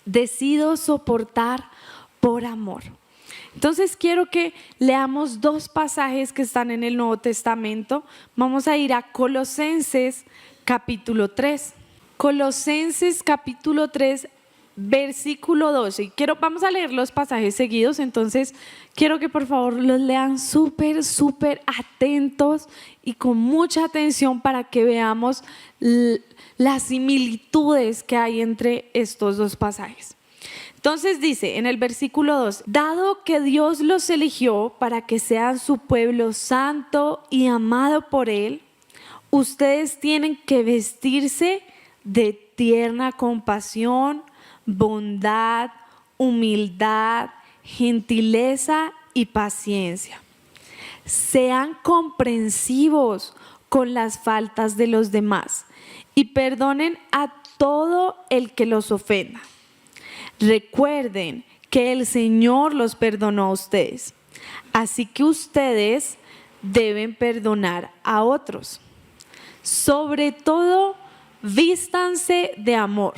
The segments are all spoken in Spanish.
decido soportar por amor. Entonces quiero que leamos dos pasajes que están en el Nuevo Testamento. Vamos a ir a Colosenses capítulo 3. Colosenses capítulo 3, versículo 12. Vamos a leer los pasajes seguidos, entonces quiero que por favor los lean súper atentos y con mucha atención para que veamos las similitudes que hay entre estos dos pasajes. Entonces dice en el versículo 2: dado que Dios los eligió para que sean su pueblo santo y amado por Él, ustedes tienen que vestirse de tierna compasión, bondad, humildad, gentileza y paciencia. Sean comprensivos con las faltas de los demás y perdonen a todo el que los ofenda. Recuerden que el Señor los perdonó a ustedes, así que ustedes deben perdonar a otros. Sobre todo, vístanse de amor,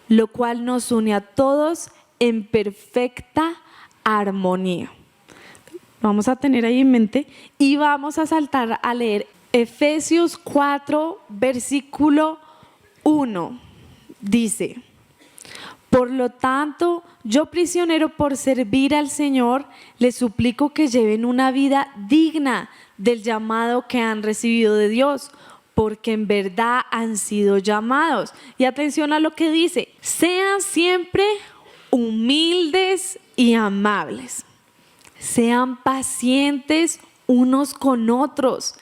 lo cual nos une a todos en perfecta armonía. Vamos a tener ahí en mente y vamos a saltar a leer Efesios 4, versículo 1. Dice: por lo tanto, yo prisionero por servir al Señor, les suplico que lleven una vida digna del llamado que han recibido de Dios, porque en verdad han sido llamados. Y atención a lo que dice: sean siempre humildes y amables. Sean pacientes unos con otros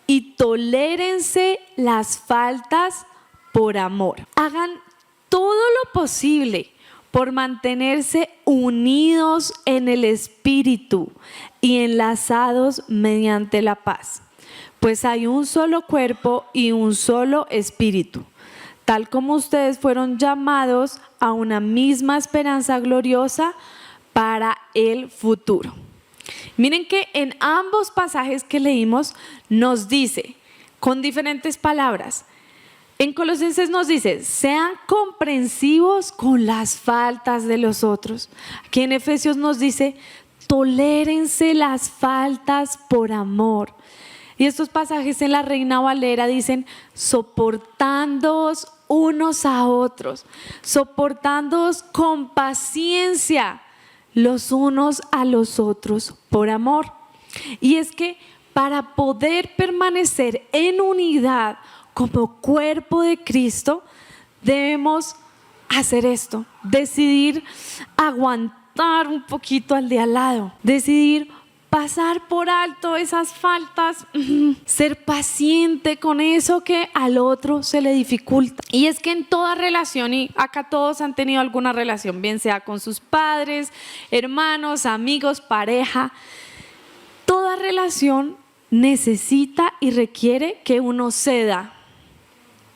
y tolérense las faltas por amor. Hagan todo lo posible por mantenerse unidos en el Espíritu y enlazados mediante la paz. Pues hay un solo cuerpo y un solo espíritu, tal como ustedes fueron llamados a una misma esperanza gloriosa para el futuro. Miren que en ambos pasajes que leímos nos dice, con diferentes palabras, en Colosenses nos dice: sean comprensivos con las faltas de los otros. Aquí en Efesios nos dice: tolérense las faltas por amor. Y estos pasajes en la Reina Valera dicen: soportándoos unos a otros, soportándoos con paciencia los unos a los otros por amor. Y es que para poder permanecer en unidad como cuerpo de Cristo, debemos hacer esto: decidir aguantar un poquito al de al lado, decidir pasar por alto esas faltas, ser paciente con eso que al otro se le dificulta. Y es que en toda relación, y acá todos han tenido alguna relación, bien sea con sus padres, hermanos, amigos, pareja, toda relación necesita y requiere que uno ceda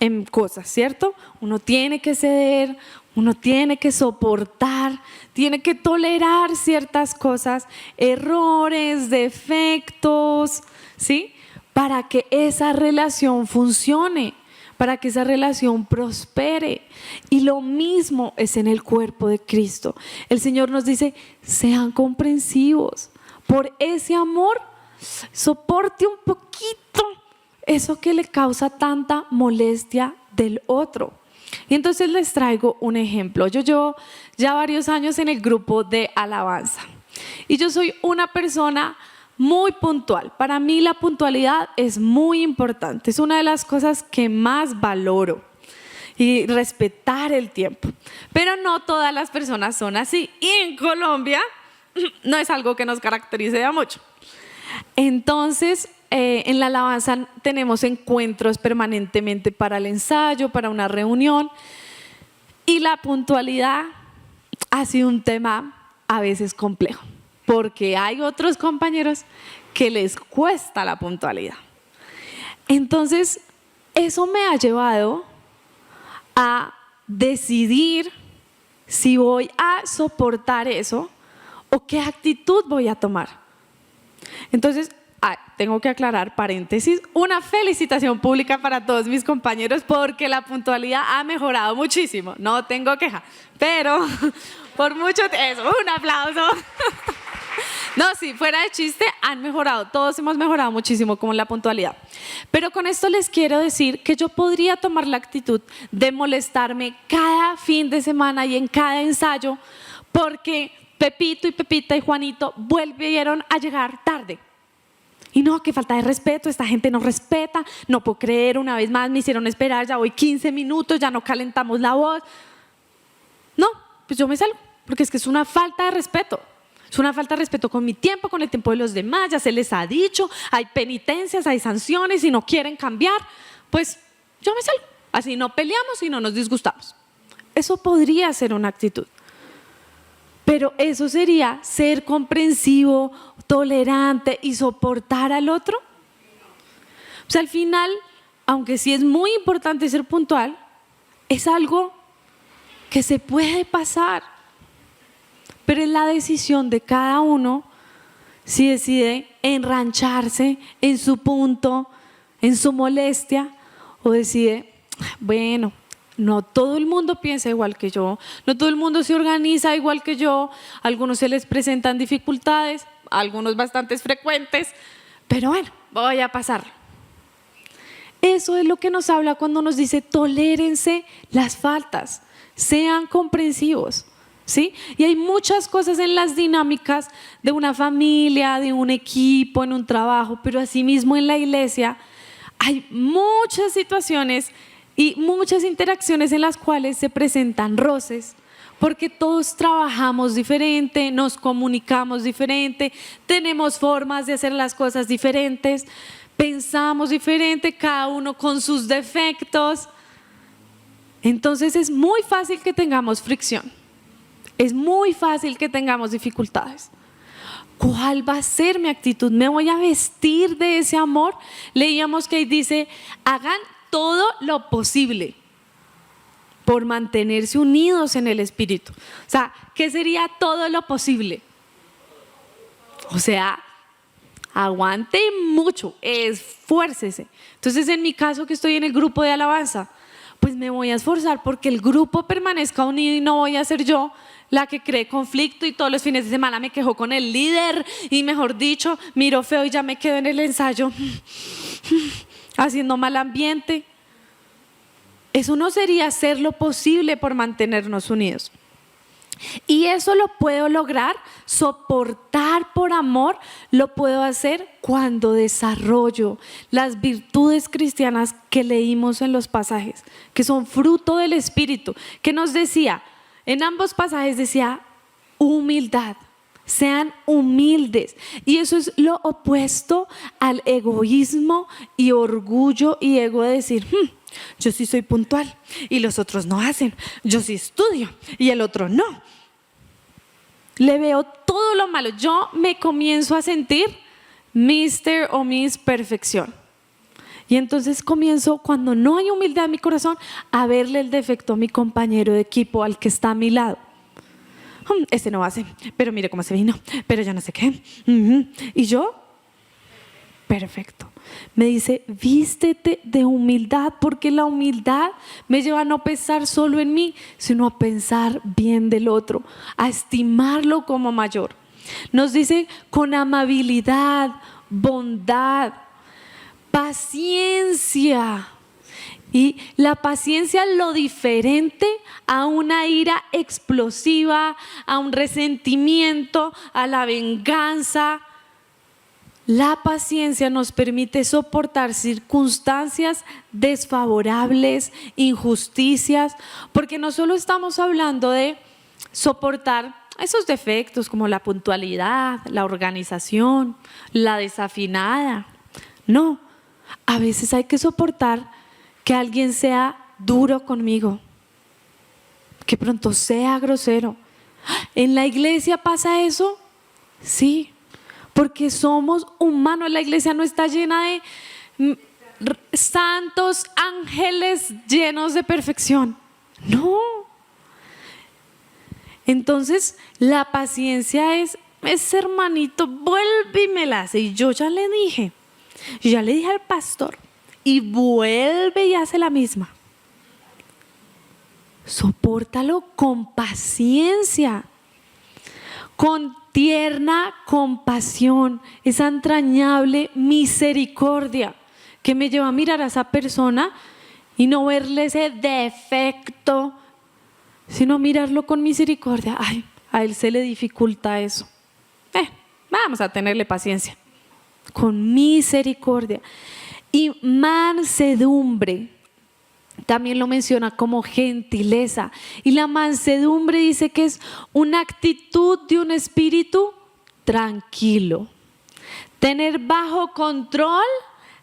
en cosas, ¿cierto? Uno tiene que ceder, uno tiene que soportar, tiene que tolerar ciertas cosas, errores, defectos, ¿sí? Para que esa relación funcione, para que esa relación prospere. Y lo mismo es en el cuerpo de Cristo. El Señor nos dice: sean comprensivos. Por ese amor, soporte un poquito eso que le causa tanta molestia del otro. Y entonces les traigo un ejemplo. Yo llevo ya varios años en el grupo de alabanza y yo soy una persona muy puntual. Para mí la puntualidad es muy importante, es una de las cosas que más valoro, y respetar el tiempo. Pero no todas las personas son así, y en Colombia no es algo que nos caracterice de mucho. Entonces en la alabanza tenemos encuentros permanentemente para el ensayo, para una reunión, y la puntualidad ha sido un tema a veces complejo, porque hay otros compañeros que les cuesta la puntualidad. Entonces eso me ha llevado a decidir si voy a soportar eso o qué actitud voy a tomar. Entonces tengo que aclarar, paréntesis, una felicitación pública para todos mis compañeros porque la puntualidad ha mejorado muchísimo, no tengo queja, pero por mucho eso, un aplauso. No, sí, fuera de chiste, han mejorado, todos hemos mejorado muchísimo como la puntualidad. Pero con esto les quiero decir que yo podría tomar la actitud de molestarme cada fin de semana y en cada ensayo porque Pepito y Pepita y Juanito volvieron a llegar tarde. Y no, qué falta de respeto, esta gente no respeta, no puedo creer, una vez más me hicieron esperar, ya voy 15 minutos, ya no calentamos la voz. No, pues yo me salgo, porque es que es una falta de respeto. Es una falta de respeto con mi tiempo, con el tiempo de los demás, ya se les ha dicho, hay penitencias, hay sanciones y no quieren cambiar, pues yo me salgo. Así no peleamos y no nos disgustamos. Eso podría ser una actitud. Pero eso sería ser comprensivo, tolerante y soportar al otro. O sea, al final, aunque sí es muy importante ser puntual, es algo que se puede pasar. Pero es la decisión de cada uno si decide enrancharse en su punto, en su molestia, o decide, bueno, no todo el mundo piensa igual que yo, no todo el mundo se organiza igual que yo, a algunos se les presentan dificultades, a algunos bastante frecuentes, pero bueno, voy a pasar. Eso es lo que nos habla cuando nos dice tolérense las faltas, sean comprensivos. ¿Sí? Y hay muchas cosas en las dinámicas de una familia, de un equipo, en un trabajo, pero asimismo en la iglesia hay muchas situaciones y muchas interacciones en las cuales se presentan roces, porque todos trabajamos diferente, nos comunicamos diferente, tenemos formas de hacer las cosas diferentes, pensamos diferente, cada uno con sus defectos. Entonces es muy fácil que tengamos fricción. Es muy fácil que tengamos dificultades. ¿Cuál va a ser mi actitud? ¿Me voy a vestir de ese amor? Leíamos que ahí dice, hagan todo lo posible por mantenerse unidos en el Espíritu. O sea, ¿qué sería todo lo posible? O sea, aguante mucho, esfuércese. Entonces, en mi caso que estoy en el grupo de alabanza, pues me voy a esforzar porque el grupo permanezca unido y no voy a ser yo la que cree conflicto y todos los fines de semana me quejo con el líder y mejor dicho, miro feo y ya me quedo en el ensayo haciendo mal ambiente. Eso no sería hacer lo posible por mantenernos unidos. Y eso lo puedo lograr, soportar por amor, lo puedo hacer cuando desarrollo las virtudes cristianas que leímos en los pasajes, que son fruto del Espíritu, que nos decía, en ambos pasajes decía humildad, sean humildes. Y eso es lo opuesto al egoísmo y orgullo y ego de decir, yo sí soy puntual y los otros no hacen, yo sí estudio y el otro no. Le veo todo lo malo, yo me comienzo a sentir Mr. o Miss Perfección. Y entonces comienzo, cuando no hay humildad en mi corazón, a verle el defecto a mi compañero de equipo, al que está a mi lado. Este no hace, pero mire cómo se vino, pero ya no sé qué. Y yo, perfecto. Me dice, vístete de humildad, porque la humildad me lleva a no pensar solo en mí, sino a pensar bien del otro, a estimarlo como mayor. Nos dice con amabilidad, bondad, paciencia. Y la paciencia es lo diferente a una ira explosiva, a un resentimiento, a la venganza. La paciencia nos permite soportar circunstancias desfavorables, injusticias, porque no solo estamos hablando de soportar esos defectos como la puntualidad, la organización, la desafinada. No, a veces hay que soportar que alguien sea duro conmigo, que pronto sea grosero. ¿En la iglesia pasa eso? Sí, porque somos humanos. La iglesia no está llena de santos ángeles llenos de perfección. No. Entonces, la paciencia es ese hermanito vuelve y me la hace. Y yo ya le dije al pastor, y vuelve y hace la misma. Sopórtalo con paciencia, con tierna compasión, esa entrañable misericordia que me lleva a mirar a esa persona y no verle ese defecto, sino mirarlo con misericordia. Ay, a él se le dificulta eso. Vamos a tenerle paciencia, con misericordia. Y mansedumbre, también lo menciona como gentileza. Y la mansedumbre dice que es una actitud de un espíritu tranquilo. Tener bajo control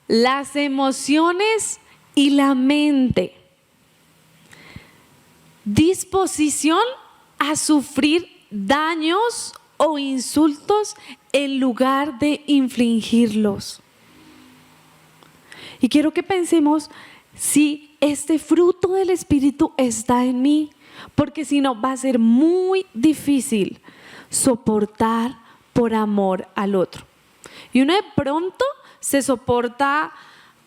las emociones y la mente. Disposición a sufrir daños o insultos en lugar de infligirlos. Y quiero que pensemos si este fruto del Espíritu está en mí, porque si no va a ser muy difícil soportar por amor al otro. Y uno de pronto se soporta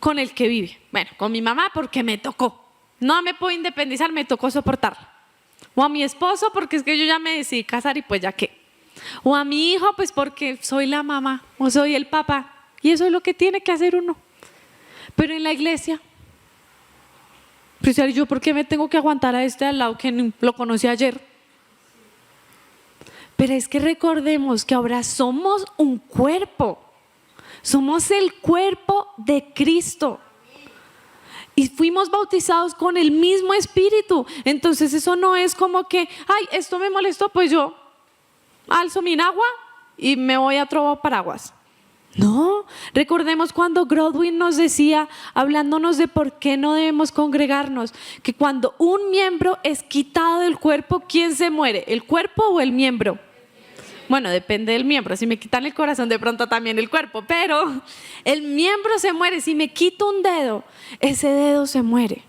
con el que vive. Bueno, con mi mamá porque me tocó. No me puedo independizar, me tocó soportarla. O a mi esposo porque es que yo ya me decidí casar y pues ya qué. O a mi hijo pues porque soy la mamá o soy el papá. Y eso es lo que tiene que hacer uno. Pero en la iglesia, pues yo ¿por qué me tengo que aguantar a este al lado que lo conocí ayer? Pero es que recordemos que ahora somos un cuerpo. Somos el cuerpo de Cristo. Y fuimos bautizados con el mismo Espíritu. Entonces eso no es como que, ay, esto me molestó, pues yo alzo mi agua y me voy a otro paraguas. No, recordemos cuando Godwin nos decía, hablándonos de por qué no debemos congregarnos, que cuando un miembro es quitado del cuerpo, ¿quién se muere? ¿El cuerpo o el miembro? Bueno, depende del miembro. Si me quitan el corazón, de pronto también el cuerpo, pero el miembro se muere. Si me quito un dedo, ese dedo se muere.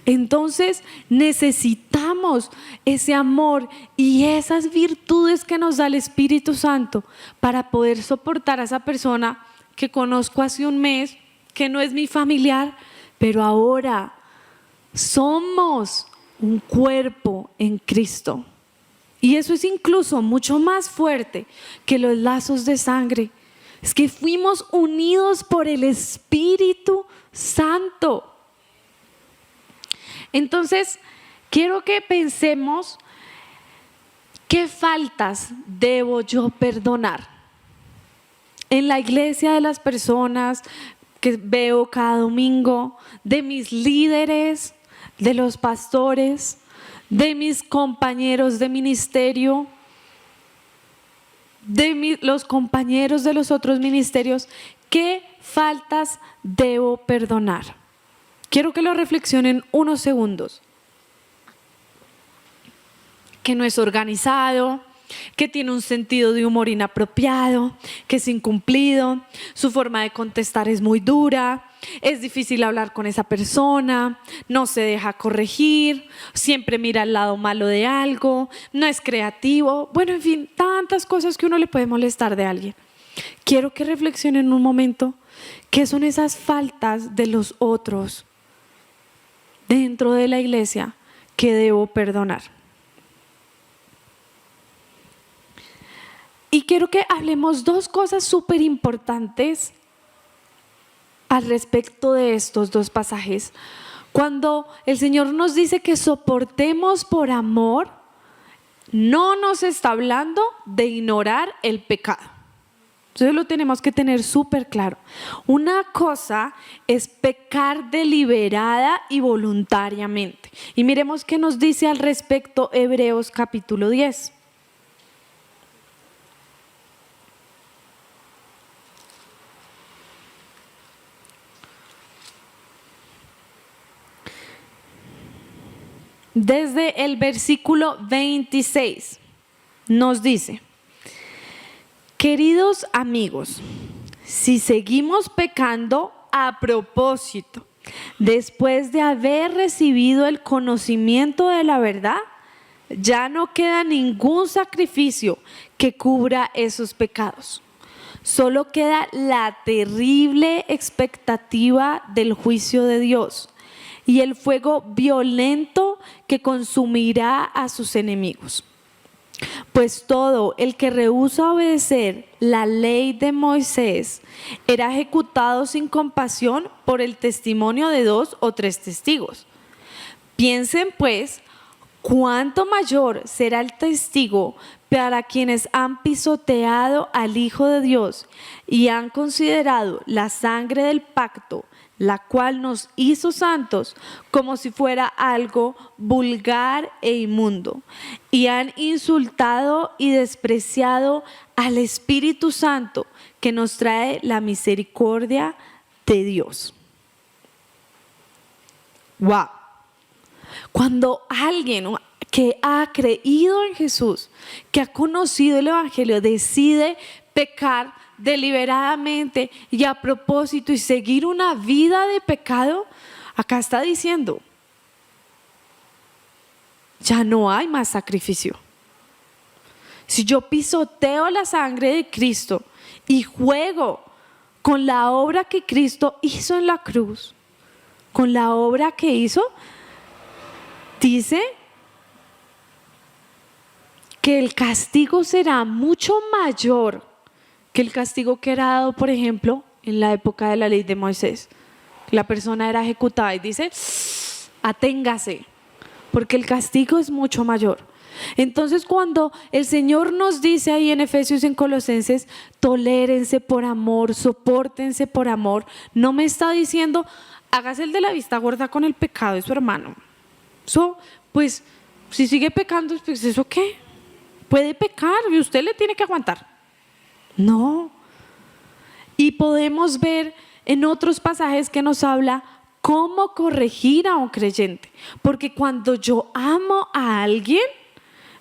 Entonces necesitamos ese amor y esas virtudes que nos da el Espíritu Santo para poder soportar a esa persona que conozco hace un mes, que no es mi familiar, pero ahora somos un cuerpo en Cristo. Y eso es incluso mucho más fuerte que los lazos de sangre. Es que fuimos unidos por el Espíritu Santo. Entonces, quiero que pensemos qué faltas debo yo perdonar. En la iglesia de las personas que veo cada domingo, de mis líderes, de los pastores, de mis compañeros de ministerio, de los compañeros de los otros ministerios, ¿qué faltas debo perdonar? Quiero que lo reflexionen unos segundos. Que no es organizado, que tiene un sentido de humor inapropiado, que es incumplido, su forma de contestar es muy dura, es difícil hablar con esa persona, no se deja corregir, siempre mira el lado malo de algo, no es creativo, bueno, en fin, tantas cosas que uno le puede molestar de alguien. Quiero que reflexionen un momento qué son esas faltas de los otros dentro de la iglesia que debo perdonar. Y quiero que hablemos dos cosas súper importantes al respecto de estos dos pasajes. Cuando el Señor nos dice que soportemos por amor, no nos está hablando de ignorar el pecado. Entonces lo tenemos que tener súper claro. Una cosa es pecar deliberada y voluntariamente. Y miremos qué nos dice al respecto Hebreos capítulo 10. Desde el versículo 26 nos dice: queridos amigos, si seguimos pecando a propósito, después de haber recibido el conocimiento de la verdad, Ya no queda ningún sacrificio que cubra esos pecados. Solo queda la terrible expectativa del juicio de Dios y el fuego violento que consumirá a sus enemigos. Pues todo el que rehúsa obedecer la ley de Moisés era ejecutado sin compasión por el testimonio de 2 o 3 testigos. Piensen pues, cuánto mayor será el testigo para quienes han pisoteado al Hijo de Dios y han considerado la sangre del pacto, la cual nos hizo santos, como si fuera algo vulgar e inmundo, y han insultado y despreciado al Espíritu Santo que nos trae la misericordia de Dios. ¡Wow! Cuando alguien que ha creído en Jesús, que ha conocido el Evangelio, decide pecar deliberadamente y a propósito y seguir una vida de pecado, acá está diciendo, ya no hay más sacrificio. Si yo pisoteo la sangre de Cristo y juego con la obra que Cristo hizo en la cruz, con la obra que hizo, dice que el castigo será mucho mayor que el castigo que era dado, por ejemplo, en la época de la ley de Moisés. La persona era ejecutada y dice, aténgase, porque el castigo es mucho mayor. Entonces, cuando el Señor nos dice ahí en Efesios y en Colosenses, tolérense por amor, sopórtense por amor, no me está diciendo, hágase el de la vista gorda con el pecado de su hermano. Eso, pues, si sigue pecando, pues, ¿eso qué? Puede pecar y usted le tiene que aguantar. No. Y podemos ver en otros pasajes que nos habla cómo corregir a un creyente. Porque cuando yo amo a alguien,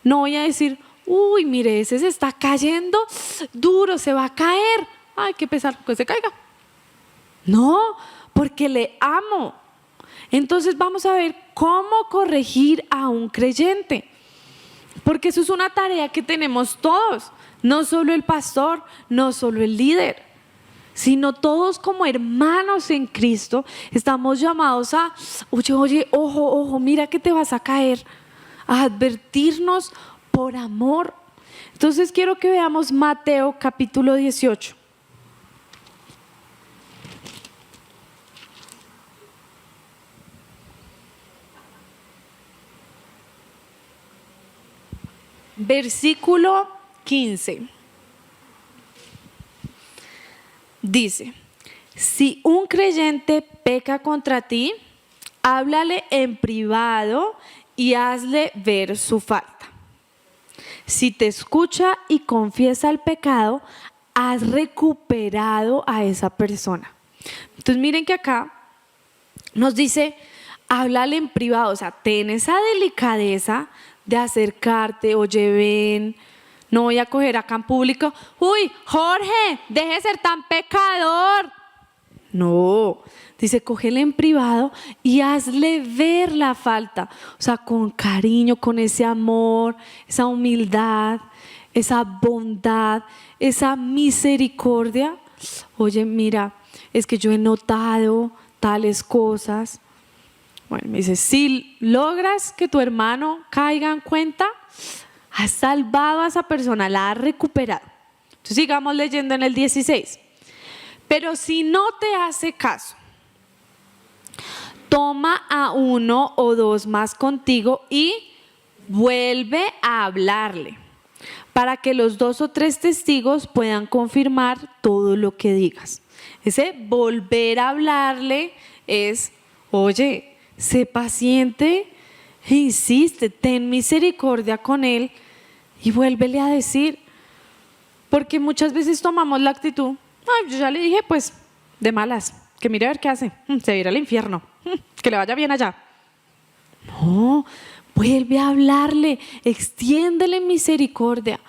no voy a decir, uy, mire, ese se está cayendo duro, se va a caer. Ay, qué pesar que se caiga. No, porque le amo. Entonces vamos a ver cómo corregir a un creyente. Porque eso es una tarea que tenemos todos. No solo el pastor, no solo el líder, sino todos como hermanos en Cristo estamos llamados a, oye, ojo, mira que te vas a caer, a advertirnos por amor. Entonces quiero que veamos Mateo capítulo 18. Versículo 15. Dice, si un creyente peca contra ti, háblale en privado y hazle ver su falta. Si te escucha y confiesa el pecado, has recuperado a esa persona. Entonces miren que acá nos dice, háblale en privado, o sea, ten esa delicadeza de acercarte, oye, ven, no voy a coger acá en público, uy, Jorge, deje de ser tan pecador. No, dice, cógele en privado y hazle ver la falta, o sea, con cariño, con ese amor, esa humildad, esa bondad, esa misericordia. Oye, mira, es que yo he notado tales cosas. Bueno, me dice, si logras que tu hermano caiga en cuenta, has salvado a esa persona, la has recuperado. Entonces sigamos leyendo en el 16. Pero si no te hace caso, toma a 1 o 2 más contigo y vuelve a hablarle, para que los 2 o 3 testigos puedan confirmar todo lo que digas. Ese volver a hablarle es, oye, sé paciente e insiste, ten misericordia con él y vuélvele a decir. Porque muchas veces tomamos la actitud, ay, yo ya le dije, pues, de malas, que mire a ver qué hace, se va a ir al infierno, que le vaya bien allá. No, vuelve a hablarle, extiéndele misericordia.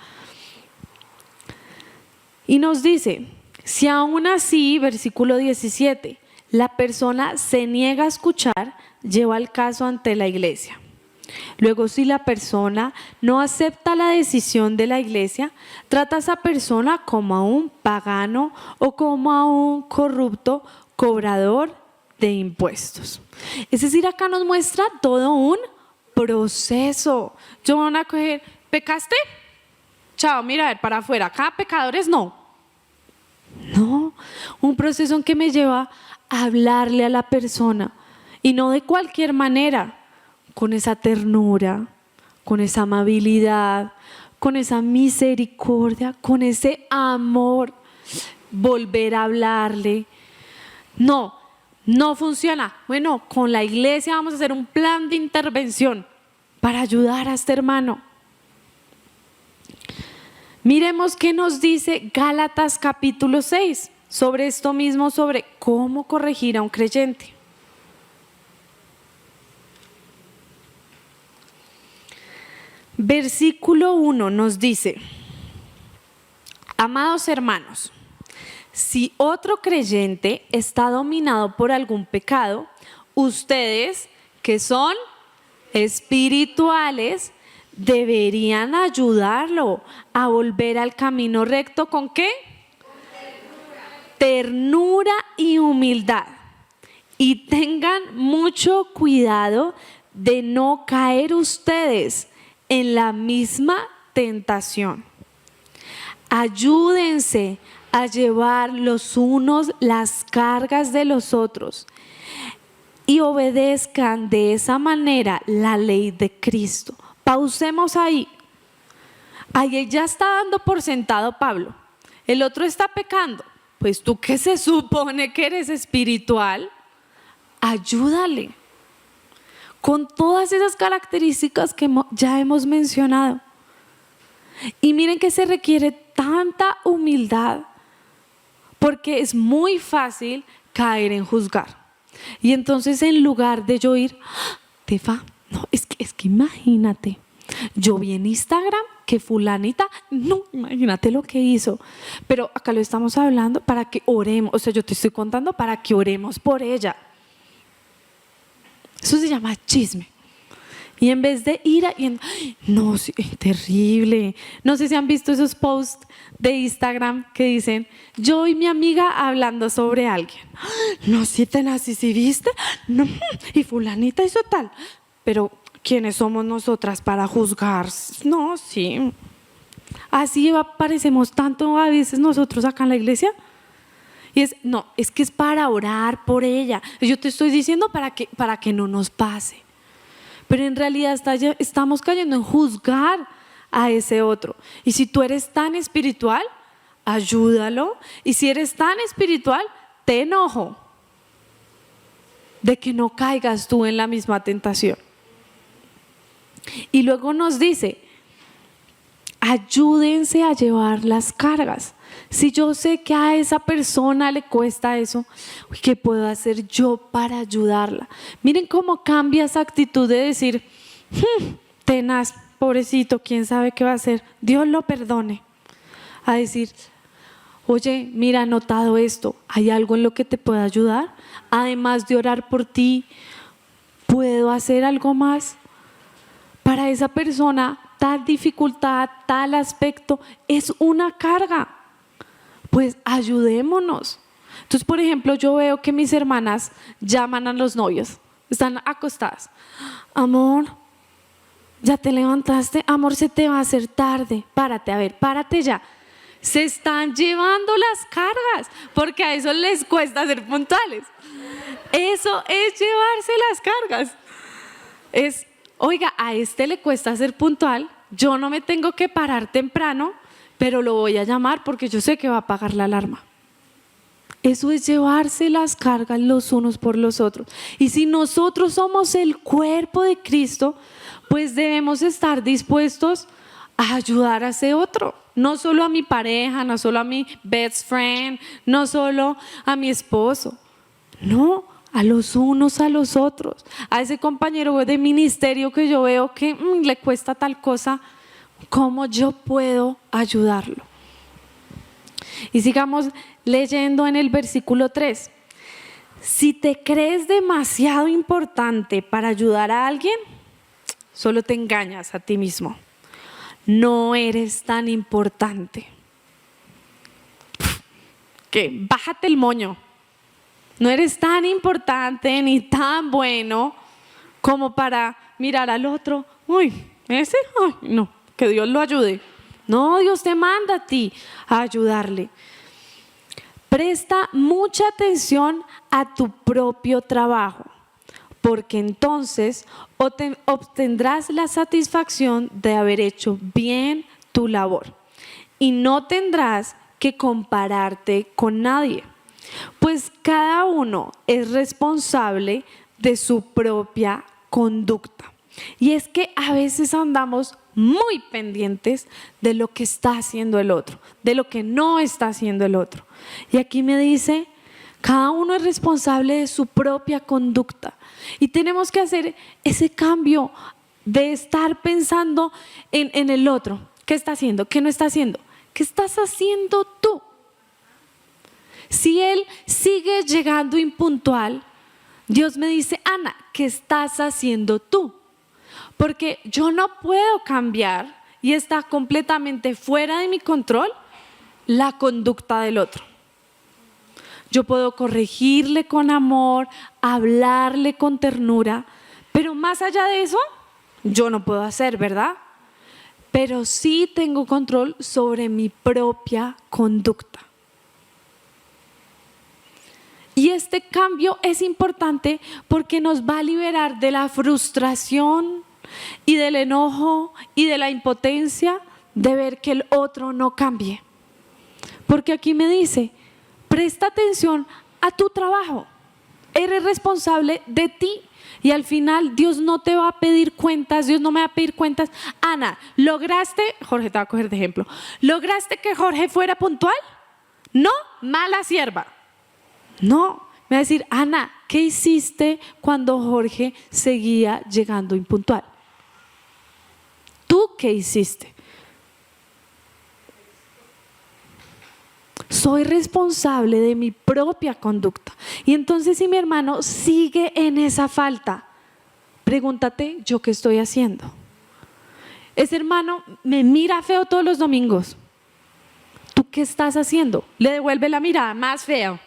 Y nos dice, si aún así, versículo 17, la persona se niega a escuchar, lleva el caso ante la iglesia. Luego, si la persona no acepta la decisión de la iglesia, trata a esa persona como a un pagano o como a un corrupto cobrador de impuestos. Es decir, acá nos muestra todo un proceso. Yo van a coger, ¿pecaste? Chao, mira, a ver, para afuera. Acá pecadores no. No, un proceso en que me lleva a hablarle a la persona y no de cualquier manera, con esa ternura, con esa amabilidad, con esa misericordia, con ese amor, volver a hablarle. No, no funciona. Bueno, con la iglesia vamos a hacer un plan de intervención para ayudar a este hermano. Miremos qué nos dice Gálatas capítulo 6 sobre esto mismo, sobre cómo corregir a un creyente. Versículo 1 nos dice: amados hermanos, si otro creyente está dominado por algún pecado, ustedes que son espirituales deberían ayudarlo a volver al camino recto. ¿Con qué? Ternura y humildad. Y tengan mucho cuidado de no caer ustedes en la misma tentación. Ayúdense a llevar los unos las cargas de los otros y obedezcan de esa manera la ley de Cristo. Pausemos ahí. Ahí ya está dando por sentado Pablo. El otro está pecando. Pues tú que se supone que eres espiritual, ayúdale. Con todas esas características que ya hemos mencionado. Y miren que se requiere tanta humildad, porque es muy fácil caer en juzgar. Y entonces en lugar de yo ir, Tefa, no, es que imagínate, yo vi en Instagram que fulanita, no, imagínate lo que hizo. Pero acá lo estamos hablando para que oremos, o sea, yo te estoy contando para que oremos por ella. Eso se llama chisme. Y en vez de ir no, sí, terrible. No sé si han visto esos posts de Instagram que dicen: yo y mi amiga hablando sobre alguien. No, sí, tenaz, ¿sí viste? No, y fulanita hizo tal. Pero ¿quiénes somos nosotras para juzgar? No, sí. Así parecemos tanto a veces nosotros acá en la iglesia. Y es que es para orar por ella. Yo te estoy diciendo para que no nos pase. Pero en realidad estamos cayendo en juzgar a ese otro. Y si tú eres tan espiritual, ayúdalo. Y si eres tan espiritual, te enojo de que no caigas tú en la misma tentación. Y luego nos dice: ayúdense a llevar las cargas. Si yo sé que a esa persona le cuesta eso, ¿qué puedo hacer yo para ayudarla? Miren cómo cambia esa actitud de decir: tenaz, pobrecito, quién sabe qué va a hacer, Dios lo perdone. A decir: oye, mira, he notado esto, ¿hay algo en lo que te pueda ayudar? Además de orar por ti, ¿puedo hacer algo más? Para esa persona, tal dificultad, tal aspecto, es una carga. Pues ayudémonos. Entonces, por ejemplo, yo veo que mis hermanas llaman a los novios, están acostadas: amor, ¿ya te levantaste? Amor, se te va a hacer tarde, párate, a ver, párate ya. Se están llevando las cargas, porque a eso les cuesta ser puntuales. Eso es llevarse las cargas. Oiga, a este le cuesta ser puntual, yo no me tengo que parar temprano, pero lo voy a llamar porque yo sé que va a apagar la alarma. Eso es llevarse las cargas los unos por los otros. Y si nosotros somos el cuerpo de Cristo, pues debemos estar dispuestos a ayudar a ese otro. No solo a mi pareja, no solo a mi best friend, no solo a mi esposo. No, a los unos a los otros. A ese compañero de ministerio que yo veo que le cuesta tal cosa, ¿cómo yo puedo ayudarlo? Y sigamos leyendo en el versículo 3. Si te crees demasiado importante para ayudar a alguien, solo te engañas a ti mismo. No eres tan importante. ¿Qué? Bájate el moño. No eres tan importante ni tan bueno como para mirar al otro. Uy, ese, ay, no, que Dios lo ayude. No, Dios te manda a ti a ayudarle. Presta mucha atención a tu propio trabajo, porque entonces obtendrás la satisfacción de haber hecho bien tu labor y no tendrás que compararte con nadie, pues cada uno es responsable de su propia conducta. Y es que a veces andamos muy pendientes de lo que está haciendo el otro, de lo que no está haciendo el otro. Y aquí me dice, cada uno es responsable de su propia conducta. Y tenemos que hacer ese cambio de estar pensando en el otro. ¿Qué está haciendo? ¿Qué no está haciendo? ¿Qué estás haciendo tú? Si él sigue llegando impuntual, Dios me dice, Ana, ¿qué estás haciendo tú? Porque yo no puedo cambiar y está completamente fuera de mi control la conducta del otro. Yo puedo corregirle con amor, hablarle con ternura, pero más allá de eso, yo no puedo hacer, ¿verdad? Pero sí tengo control sobre mi propia conducta. Y este cambio es importante porque nos va a liberar de la frustración y del enojo y de la impotencia de ver que el otro no cambie. Porque aquí me dice, presta atención a tu trabajo, eres responsable de ti y al final Dios no te va a pedir cuentas, Dios no me va a pedir cuentas. Ana, ¿lograste, Jorge te va a coger de ejemplo, ¿lograste que Jorge fuera puntual? No, mala sierva. No, me va a decir, Ana, ¿qué hiciste cuando Jorge seguía llegando impuntual? ¿Tú qué hiciste? Soy responsable de mi propia conducta. Y entonces si mi hermano sigue en esa falta, pregúntate, ¿yo qué estoy haciendo? Ese hermano me mira feo todos los domingos. ¿Tú qué estás haciendo? Le devuelve la mirada más feo.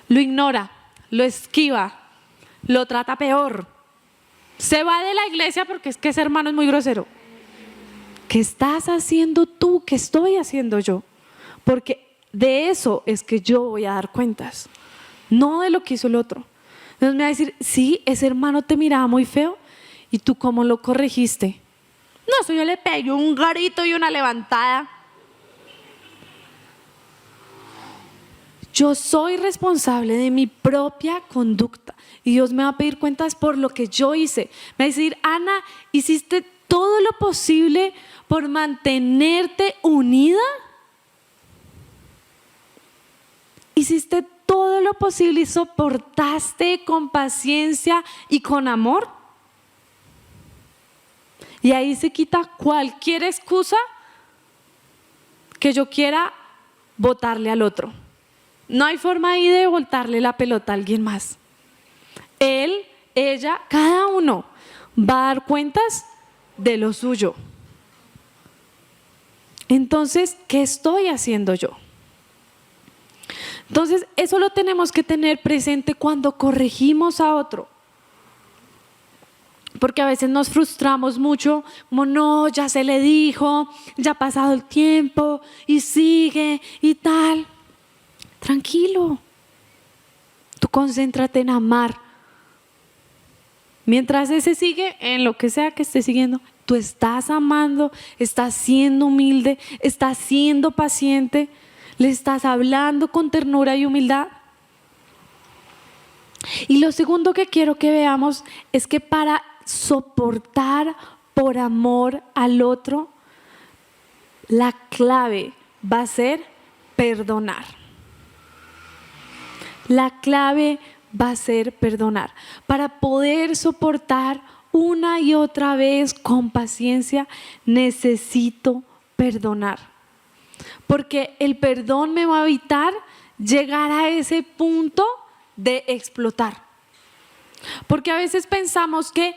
Lo ignora, lo esquiva, lo trata peor. Se va de la iglesia porque es que ese hermano es muy grosero. ¿Qué estás haciendo tú? ¿Qué estoy haciendo yo? Porque de eso es que yo voy a dar cuentas, no de lo que hizo el otro. Entonces me va a decir, sí, ese hermano te miraba muy feo y tú cómo lo corregiste. No, eso yo le pegué un garito y una levantada. Yo soy responsable de mi propia conducta y Dios me va a pedir cuentas por lo que yo hice. Me va a decir, Ana, ¿hiciste todo lo posible por mantenerte unida? ¿Hiciste todo lo posible y soportaste con paciencia y con amor? Y ahí se quita cualquier excusa que yo quiera botarle al otro. No hay forma ahí de botarle la pelota a alguien más. Él, ella, cada uno va a dar cuentas de lo suyo. Entonces, ¿qué estoy haciendo yo? Entonces, eso lo tenemos que tener presente cuando corregimos a otro. Porque a veces nos frustramos mucho, como no, ya se le dijo, ya ha pasado el tiempo y sigue y tal. Tranquilo, tú concéntrate en amar. Mientras ese sigue en lo que sea que esté siguiendo, tú estás amando, estás siendo humilde, estás siendo paciente, le estás hablando con ternura y humildad. Y lo segundo que quiero que veamos es que para soportar por amor al otro, la clave va a ser perdonar. La clave va a ser perdonar. Para poder soportar una y otra vez con paciencia, necesito perdonar. Porque el perdón me va a evitar llegar a ese punto de explotar. Porque a veces pensamos que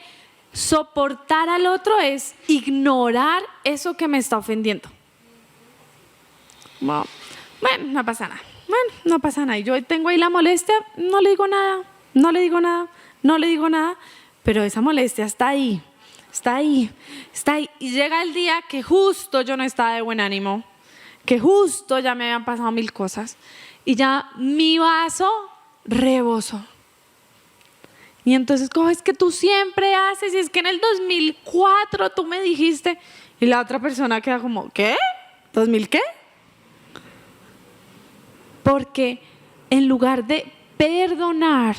soportar al otro es ignorar eso que me está ofendiendo. Bueno, no pasa nada. Bueno, no pasa nada. Yo tengo ahí la molestia, no le digo nada, no le digo nada, no le digo nada, pero esa molestia está ahí, está ahí, está ahí. Y llega el día que justo yo no estaba de buen ánimo, que justo ya me habían pasado 1000 cosas y ya mi vaso rebosó. Y entonces, ¿cómo es que tú siempre haces? Y es que en el 2004 tú me dijiste, y la otra persona queda como, ¿qué? ¿2000 qué? Porque en lugar de perdonar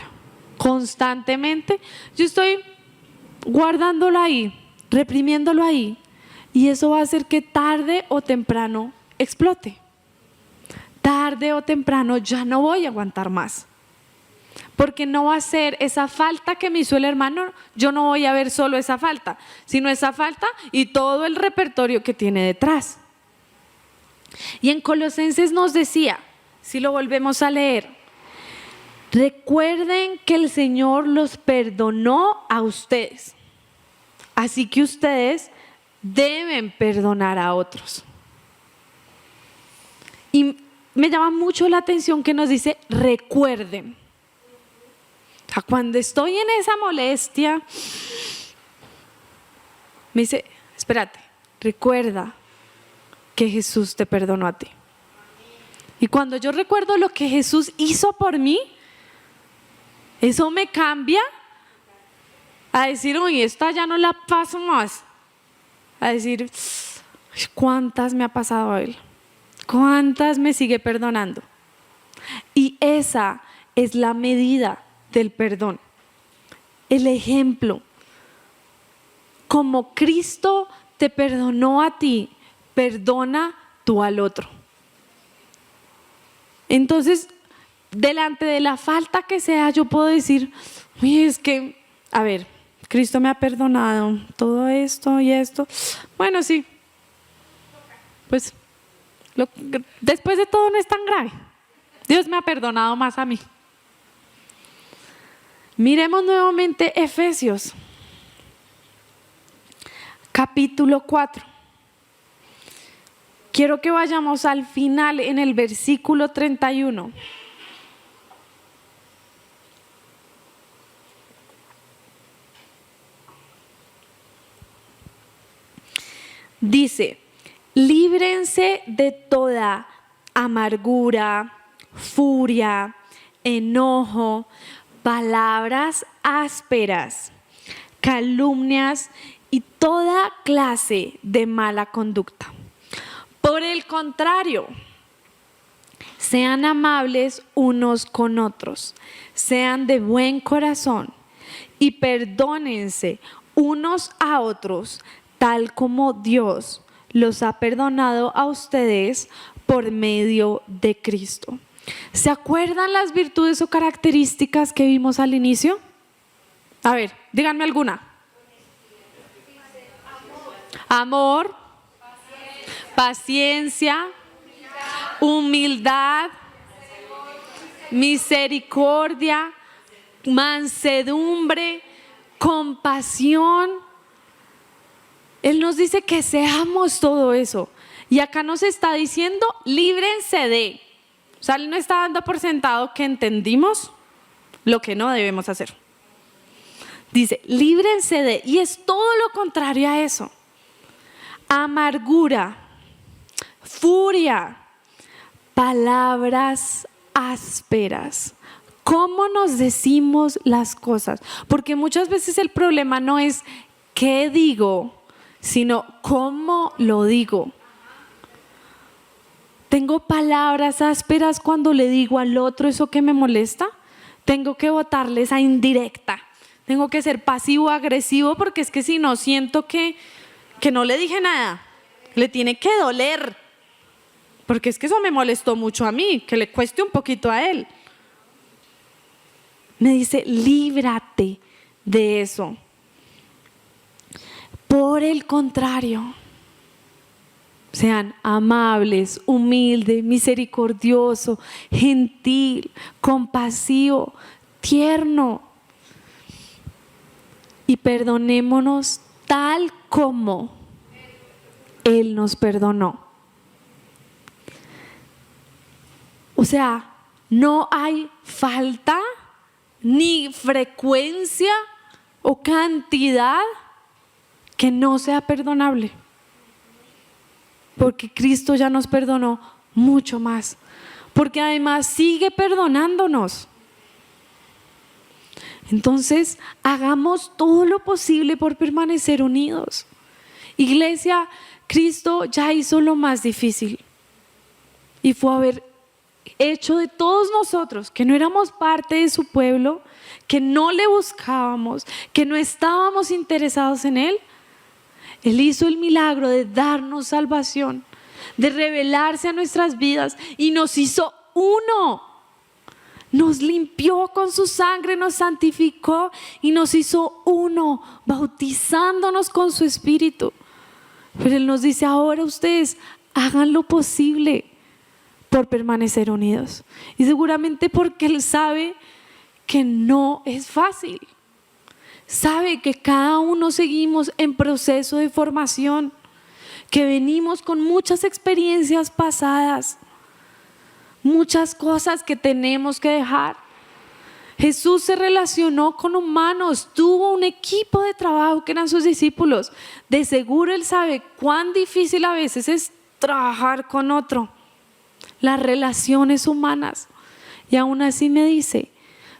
constantemente, yo estoy guardándolo ahí, reprimiéndolo ahí, y eso va a hacer que tarde o temprano explote. Tarde o temprano ya no voy a aguantar más. Porque no va a ser esa falta que me hizo el hermano, yo no voy a ver solo esa falta, sino esa falta y todo el repertorio que tiene detrás. Y en Colosenses nos decía, si lo volvemos a leer, recuerden que el Señor los perdonó a ustedes, así que ustedes deben perdonar a otros. Y me llama mucho la atención que nos dice, recuerden. O sea, cuando estoy en esa molestia, me dice, espérate, recuerda que Jesús te perdonó a ti. Y cuando yo recuerdo lo que Jesús hizo por mí, eso me cambia a decir, uy, esta ya no la paso más. A decir, ¿cuántas me ha pasado a Él? ¿Cuántas me sigue perdonando? Y esa es la medida del perdón. El ejemplo. Como Cristo te perdonó a ti, perdona tú al otro. Entonces, delante de la falta que sea, yo puedo decir, oye, es que, a ver, Cristo me ha perdonado todo esto y esto. Bueno, sí, pues después de todo no es tan grave. Dios me ha perdonado más a mí. Miremos nuevamente Efesios, capítulo 4. Quiero que vayamos al final en el versículo 31. Dice, líbrense de toda amargura, furia, enojo, palabras ásperas, calumnias y toda clase de mala conducta. Por el contrario, sean amables unos con otros, sean de buen corazón y perdónense unos a otros, tal como Dios los ha perdonado a ustedes por medio de Cristo. ¿Se acuerdan las virtudes o características que vimos al inicio? A ver, díganme alguna. Amor, paciencia, humildad, misericordia, mansedumbre, compasión. Él nos dice que seamos todo eso. Y acá nos está diciendo, líbrense de. O sea, Él no está dando por sentado que entendimos lo que no debemos hacer. Dice, líbrense de. Y es todo lo contrario a eso. Amargura, furia, palabras ásperas. ¿Cómo nos decimos las cosas? Porque muchas veces el problema no es qué digo, sino cómo lo digo. ¿Tengo palabras ásperas cuando le digo al otro eso que me molesta? Tengo que botarle esa indirecta. Tengo que ser pasivo agresivo porque es que si no siento que no le dije nada. Le tiene que doler. Porque es que eso me molestó mucho a mí, que le cueste un poquito a él. Me dice, líbrate de eso. Por el contrario, sean amables, humildes, misericordioso, gentil, compasivo, tierno. y perdonémonos tal como Él nos perdonó. O sea, no hay falta ni frecuencia o cantidad que no sea perdonable, porque Cristo ya nos perdonó mucho más, porque además sigue perdonándonos. Entonces, hagamos todo lo posible por permanecer unidos. Iglesia, Cristo ya hizo lo más difícil y fue haber hecho de todos nosotros, que no éramos parte de su pueblo, que no le buscábamos, que no estábamos interesados en Él. Él hizo el milagro de darnos salvación, de revelarse a nuestras vidas y nos hizo uno. Nos limpió con su sangre, nos santificó y nos hizo uno, bautizándonos con su Espíritu. Pero Él nos dice: ahora ustedes hagan lo posible por permanecer unidos. Y seguramente porque Él sabe que no es fácil. Sabe que cada uno seguimos en proceso de formación, que venimos con muchas experiencias pasadas, muchas cosas que tenemos que dejar. Jesús se relacionó con humanos, tuvo un equipo de trabajo que eran sus discípulos. De seguro Él sabe cuán difícil a veces es trabajar con otro, las relaciones humanas. Y aún así me dice: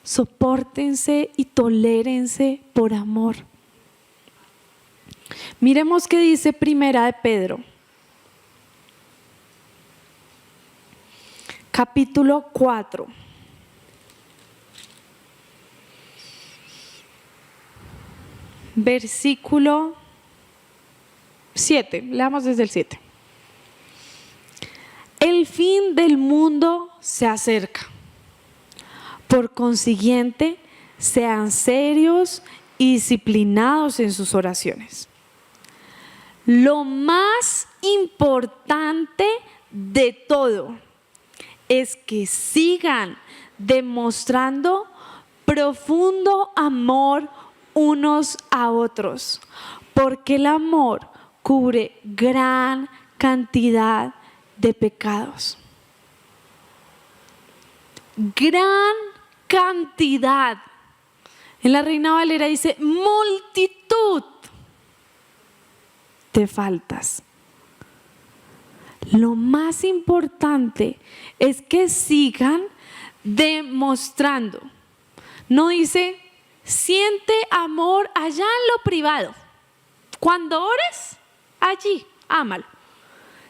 sopórtense y tolérense por amor. Miremos qué dice Primera de Pedro, capítulo 4. Versículo 7, leamos desde el 7. El fin del mundo se acerca. Por consiguiente, sean serios y disciplinados en sus oraciones. Lo más importante de todo es que sigan demostrando profundo amor unos a otros, porque el amor cubre gran cantidad de pecados. Gran cantidad. En la Reina Valera dice multitud de faltas. Lo más importante es que sigan demostrando. No dice siente amor allá en lo privado. Cuando ores, allí, ámalo.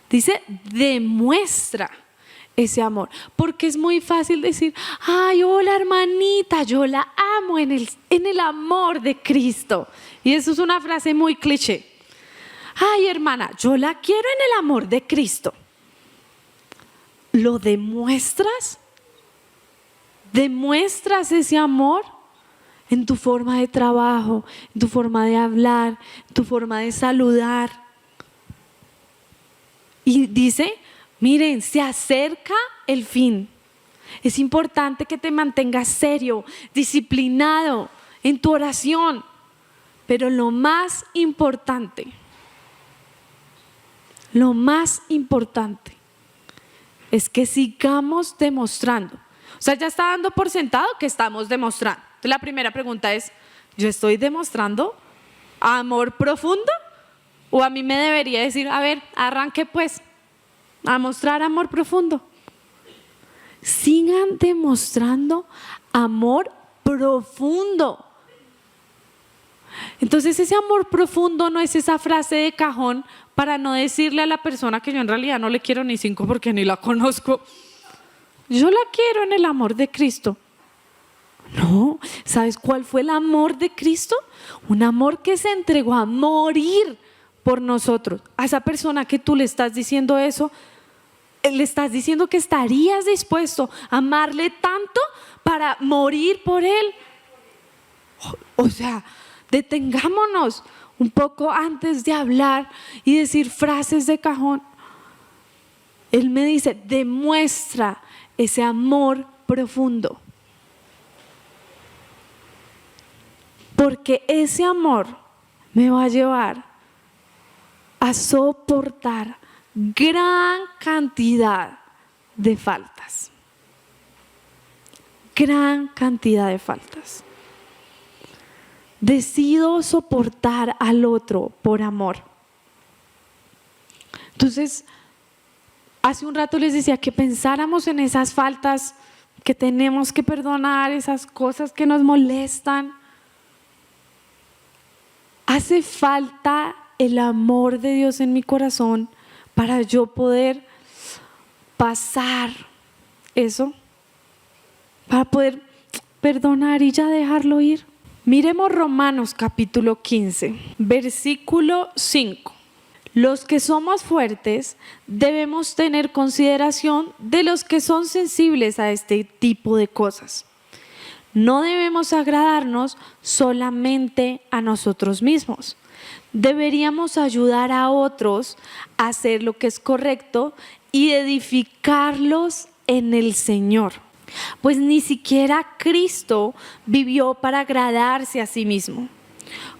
Dice demuestra ese amor, porque es muy fácil decir: ay, hola hermanita, yo la amo en el amor de Cristo. Y eso es una frase muy cliché. Ay, hermana, yo la quiero en el amor de Cristo. ¿Lo demuestras? ¿Demuestras ese amor en tu forma de trabajo, en tu forma de hablar, en tu forma de saludar? Y dice: miren, se acerca el fin. Es importante que te mantengas serio, disciplinado en tu oración. Pero lo más importante es que sigamos demostrando. O sea, ya está dando por sentado que estamos demostrando. Entonces, la primera pregunta es: ¿yo estoy demostrando amor profundo? ¿O a mí me debería decir: a ver, arranque pues a mostrar amor profundo? Sigan demostrando amor profundo. Entonces, ese amor profundo no es esa frase de cajón para no decirle a la persona que yo en realidad no le quiero ni 5 porque ni la conozco: yo la quiero en el amor de Cristo. No, ¿sabes cuál fue el amor de Cristo? Un amor que se entregó a morir por nosotros. A esa persona que tú le estás diciendo eso, le estás diciendo que estarías dispuesto a amarle tanto para morir por él. O sea, detengámonos un poco antes de hablar y decir frases de cajón. Él me dice: demuestra ese amor profundo. porque ese amor me va a llevar a soportar gran cantidad de faltas. Gran cantidad de faltas. Decido soportar al otro por amor. Entonces, hace un rato les decía que pensáramos en esas faltas que tenemos que perdonar, esas cosas que nos molestan. Hace falta el amor de Dios en mi corazón para yo poder pasar eso, para poder perdonar y ya dejarlo ir. Miremos Romanos capítulo 15, versículo 5. Los que somos fuertes debemos tener consideración de los que son sensibles a este tipo de cosas. No debemos agradarnos solamente a nosotros mismos. Deberíamos ayudar a otros a hacer lo que es correcto y edificarlos en el Señor. Pues ni siquiera Cristo vivió para agradarse a sí mismo.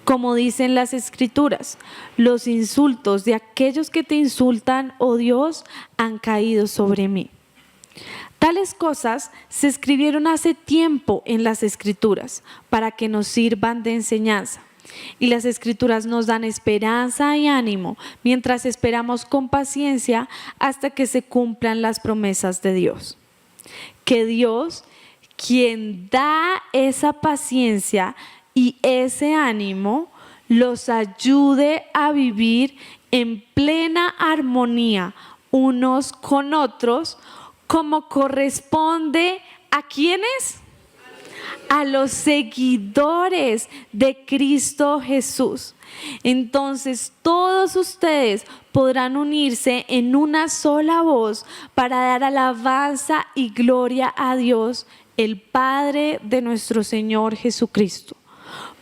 Como dicen las Escrituras, los insultos de aquellos que te insultan, oh Dios, han caído sobre mí. Tales cosas se escribieron hace tiempo en las Escrituras para que nos sirvan de enseñanza. Y las Escrituras nos dan esperanza y ánimo mientras esperamos con paciencia hasta que se cumplan las promesas de Dios. Que Dios, quien da esa paciencia y ese ánimo, los ayude a vivir en plena armonía unos con otros, como corresponde ¿a quiénes? A los seguidores de Cristo Jesús. Entonces todos ustedes podrán unirse en una sola voz para dar alabanza y gloria a Dios, el Padre de nuestro Señor Jesucristo.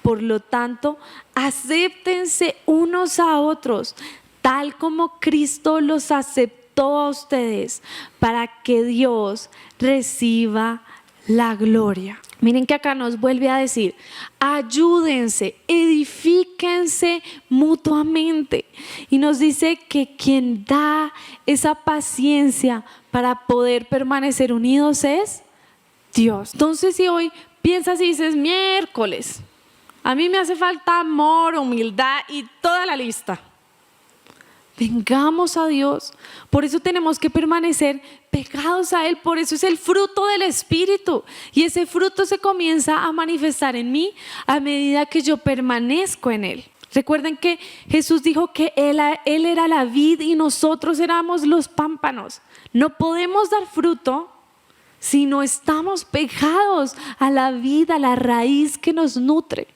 Por lo tanto, acéptense unos a otros, tal como Cristo los aceptó a ustedes, para que Dios reciba la gloria. Miren que acá nos vuelve a decir, ayúdense, edifíquense mutuamente. Y nos dice que quien da esa paciencia para poder permanecer unidos es Dios. Entonces, si hoy piensas y dices, miércoles, a mí me hace falta amor, humildad y toda la lista. Vengamos a Dios. Por eso tenemos que permanecer pegados a Él. Por eso es el fruto del Espíritu. Y ese fruto se comienza a manifestar en mí a medida que yo permanezco en Él. Recuerden que Jesús dijo que Él era la vid y nosotros éramos los pámpanos. No podemos dar fruto si no estamos pegados a la vid, a la raíz que nos nutre.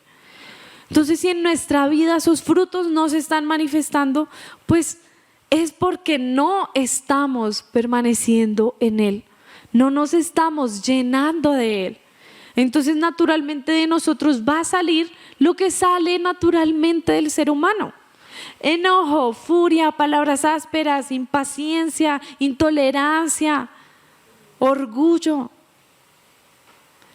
Entonces, si en nuestra vida esos frutos no se están manifestando, pues es porque no estamos permaneciendo en Él, no nos estamos llenando de Él. Entonces, naturalmente de nosotros va a salir lo que sale naturalmente del ser humano: enojo, furia, palabras ásperas, impaciencia, intolerancia, orgullo.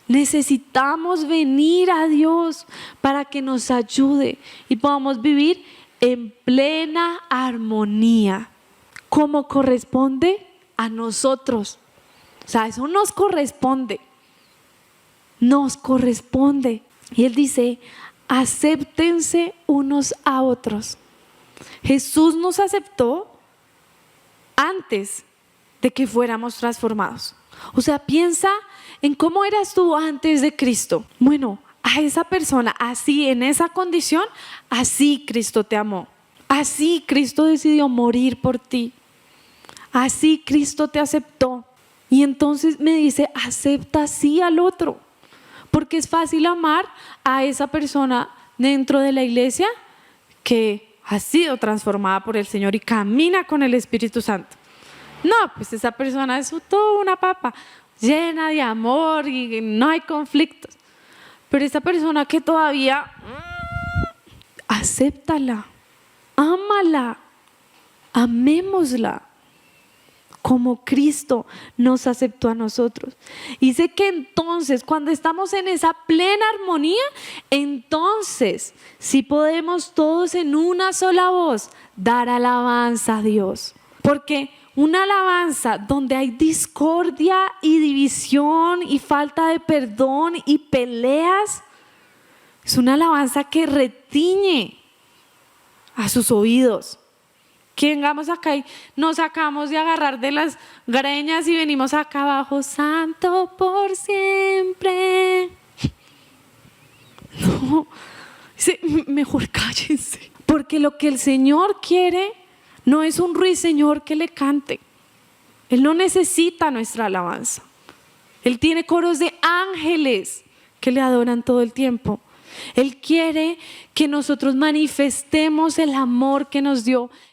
Necesitamos venir a Dios para que nos ayude y podamos vivir en plena armonía, como corresponde a nosotros. O sea, eso nos corresponde. Y Él dice, acéptense unos a otros. Jesús nos aceptó antes de que fuéramos transformados. O sea, piensa en cómo eras tú antes de Cristo. Bueno, a esa persona así, en esa condición, así Cristo te amó. Así Cristo decidió morir por ti. Así Cristo te aceptó. Y entonces me dice, acepta así al otro. Porque es fácil amar a esa persona dentro de la iglesia que ha sido transformada por el Señor y camina con el Espíritu Santo. No, pues esa persona es toda una papa, llena de amor y no hay conflictos. Pero esa persona que todavía, acéptala, ámala, amémosla. como Cristo nos aceptó a nosotros. Dice que entonces, cuando estamos en esa plena armonía, entonces sí podemos todos en una sola voz dar alabanza a Dios. Porque una alabanza donde hay discordia y división y falta de perdón y peleas, es una alabanza que retiñe a sus oídos. Que vengamos acá y nos acabamos de agarrar de las greñas y venimos acá abajo, santo por siempre. No, dice, mejor cállense. Porque lo que el Señor quiere no es un ruiseñor que le cante. Él no necesita nuestra alabanza. Él tiene coros de ángeles que le adoran todo el tiempo. Él quiere que nosotros manifestemos el amor que nos dio.